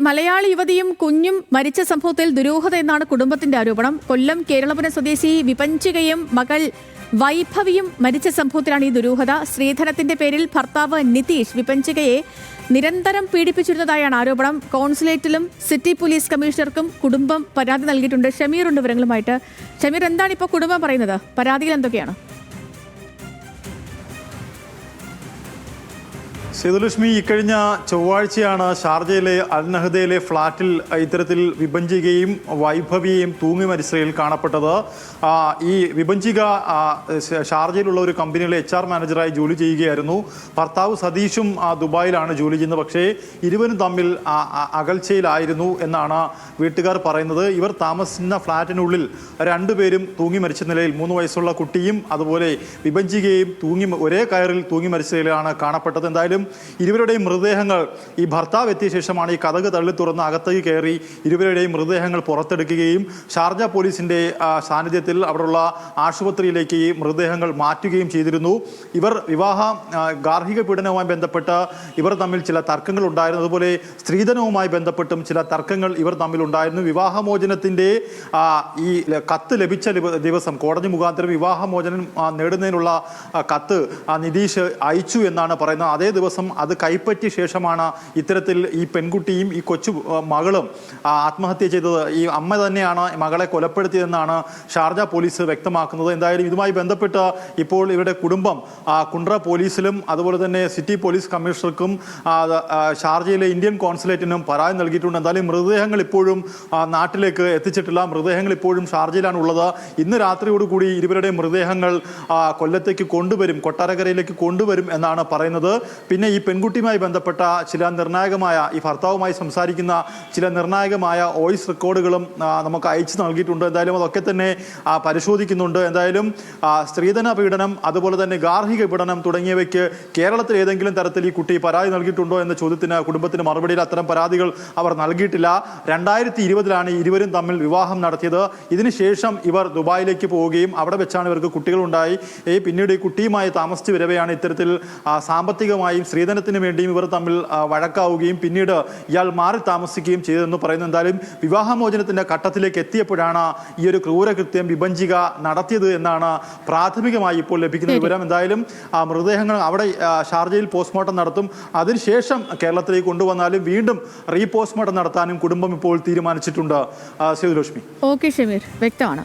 മലയാളി യുവതിയും കുഞ്ഞും മരിച്ച സംഭവത്തിൽ ദുരൂഹത എന്നാണ് കുടുംബത്തിന്റെ ആരോപണം. കൊല്ലം കേരളപുരം സ്വദേശി വിപഞ്ചികയും മകൾ വൈഭവിയും മരിച്ച സംഭവത്തിലാണ് ഈ ദുരൂഹത. സ്ത്രീധനത്തിന്റെ പേരിൽ ഭർത്താവ് നിതീഷ് വിപഞ്ചികയെ നിരന്തരം പീഡിപ്പിച്ചിരുന്നതായാണ് ആരോപണം. കോൺസുലേറ്റിലും സിറ്റി പോലീസ് കമ്മീഷണർക്കും കുടുംബം പരാതി നൽകിയിട്ടുണ്ട്. ഷമീർ ഉണ്ട് വിവരങ്ങളുമായിട്ട്. ഷമീർ, എന്താണ് ഇപ്പോൾ കുടുംബം പറയുന്നത്? പരാതികൾ എന്തൊക്കെയാണ്? സേതുലക്ഷ്മി, ഇക്കഴിഞ്ഞ ചൊവ്വാഴ്ചയാണ് ഷാർജയിലെ അൽ നഹദയിലെ ഫ്ളാറ്റിൽ ഇത്തരത്തിൽ വിപഞ്ചികയും വൈഭവിയെയും തൂങ്ങി മരിച്ചതിൽ കാണപ്പെട്ടത്. ഈ വിപഞ്ചിക ഷാർജയിലുള്ള ഒരു കമ്പനിയിലെ HR മാനേജറായി ജോലി ചെയ്യുകയായിരുന്നു. ഭർത്താവ് സതീഷും ദുബായിലാണ് ജോലി ചെയ്യുന്നത്. പക്ഷേ ഇരുവരും തമ്മിൽ അകൽച്ചയിലായിരുന്നു എന്നാണ് വീട്ടുകാർ പറയുന്നത്. ഇവർ താമസിക്കുന്ന ഫ്ളാറ്റിനുള്ളിൽ രണ്ടുപേരും തൂങ്ങി മരിച്ച നിലയിൽ 3 വയസ്സുള്ള കുട്ടിയും അതുപോലെ വിപഞ്ചികയും ഒരേ കയറിൽ തൂങ്ങി മരിച്ച നിലയിലാണ് കാണപ്പെട്ടത്. എന്തായാലും ഇരുവരുടെയും മൃതദേഹങ്ങൾ ഈ ഭർത്താവ് എത്തിയ ശേഷമാണ് ഈ കതക് തള്ളി തുറന്ന് അകത്തേക്ക് കയറി ഇരുവരുടെയും മൃതദേഹങ്ങൾ പുറത്തെടുക്കുകയും ഷാർജ പോലീസിന്റെ സാന്നിധ്യത്തിൽ അവിടെയുള്ള ആശുപത്രിയിലേക്ക് ഈ മൃതദേഹങ്ങൾ മാറ്റുകയും ചെയ്തിരുന്നു. ഇവർ ഗാർഹിക പീഡനവുമായി ബന്ധപ്പെട്ട് ഇവർ തമ്മിൽ ചില തർക്കങ്ങൾ ഉണ്ടായിരുന്നു. അതുപോലെ സ്ത്രീധനവുമായി ബന്ധപ്പെട്ടും ചില തർക്കങ്ങൾ ഇവർ തമ്മിൽ ഉണ്ടായിരുന്നു. വിവാഹമോചനത്തിന്റെ ഈ കത്ത് ലഭിച്ച ദിവസം കോടതി മുഖാന്തരം വിവാഹമോചനം നേടുന്നതിനുള്ള കത്ത് നിതീഷ് അയച്ചു എന്നാണ് പറയുന്നത്. അതേ ദിവസം അത് കൈപ്പറ്റിയ ശേഷമാണ് ഇത്തരത്തിൽ ഈ പെൺകുട്ടിയും ഈ കൊച്ചു മകളും ആത്മഹത്യ ചെയ്തത്. ഈ അമ്മ തന്നെയാണ് മകളെ കൊലപ്പെടുത്തിയതെന്നാണ് ഷാർജ പോലീസ് വ്യക്തമാക്കുന്നത്. എന്തായാലും ഇതുമായി ബന്ധപ്പെട്ട് ഇപ്പോൾ ഇവരുടെ കുടുംബം കുണ്ട്ര പോലീസിലും അതുപോലെ തന്നെ സിറ്റി പോലീസ് കമ്മീഷണർക്കും ഷാർജയിലെ ഇന്ത്യൻ കോൺസുലേറ്റിനും പരാതി നൽകിയിട്ടുണ്ട്. എന്തായാലും മൃതദേഹങ്ങൾ ഇപ്പോഴും നാട്ടിലേക്ക് എത്തിച്ചിട്ടില്ല. മൃതദേഹങ്ങൾ ഇപ്പോഴും ഷാർജയിലാണ് ഉള്ളത്. ഇന്ന് രാത്രിയോടുകൂടി ഇരുവരുടെ മൃതദേഹങ്ങൾ കൊല്ലത്തേക്ക് കൊണ്ടുവരും, കൊട്ടാരക്കരയിലേക്ക് കൊണ്ടുവരും എന്നാണ് പറയുന്നത്. പിന്നെ ഈ പെൺകുട്ടിയുമായി ബന്ധപ്പെട്ട ചില നിർണായകമായ ഈ ഭർത്താവുമായി സംസാരിക്കുന്ന ചില നിർണായകമായ വോയിസ് റെക്കോർഡുകളും നമുക്ക് അയച്ചു നൽകിയിട്ടുണ്ട്. എന്തായാലും അതൊക്കെ തന്നെ പരിശോധിക്കുന്നുണ്ട്. എന്തായാലും സ്ത്രീധന പീഡനം അതുപോലെ തന്നെ ഗാർഹിക പീഡനം തുടങ്ങിയവയ്ക്ക് കേരളത്തിൽ ഏതെങ്കിലും തരത്തിൽ ഈ കുട്ടി പരാതി നൽകിയിട്ടുണ്ടോ എന്ന ചോദ്യത്തിന് കുടുംബത്തിന് മറുപടിയിൽ അത്തരം പരാതികൾ അവർ നൽകിയിട്ടില്ല. 2020 ഇരുവരും തമ്മിൽ വിവാഹം നടത്തിയത്. ഇതിനുശേഷം ഇവർ ദുബായിലേക്ക് പോവുകയും അവിടെ വെച്ചാണ് ഇവർക്ക് കുട്ടികളുണ്ടായി. പിന്നീട് ഈ കുട്ടിയുമായി താമസിച്ചു വരവെയാണ് ഇത്തരത്തിൽ സാമ്പത്തികമായും സ്ത്രീധനത്തിന് വേണ്ടിയും ഇവർ തമ്മിൽ വഴക്കാവുകയും പിന്നീട് ഇയാൾ മാറി താമസിക്കുകയും ചെയ്തതെന്ന് പറയുന്നു. എന്തായാലും വിവാഹമോചനത്തിന്റെ ഘട്ടത്തിലേക്ക് എത്തിയപ്പോഴാണ് ഈ ഒരു ക്രൂരകൃത്യം വിഭഞ്ചിക നടത്തിയത് എന്നാണ് പ്രാഥമികമായി ഇപ്പോൾ ലഭിക്കുന്ന വിവരം. എന്തായാലും മൃതദേഹങ്ങൾ അവിടെ ഷാർജയിൽ പോസ്റ്റ്മോർട്ടം നടത്തും. അതിനുശേഷം കേരളത്തിലേക്ക് കൊണ്ടുവന്നാലും വീണ്ടും റീപോസ്റ്റ്മോർട്ടം നടത്താനും കുടുംബം ഇപ്പോൾ തീരുമാനിച്ചിട്ടുണ്ട്. സേതുലക്ഷ്മി. ഓക്കെ ഷമീർ, വ്യക്തമാണ്.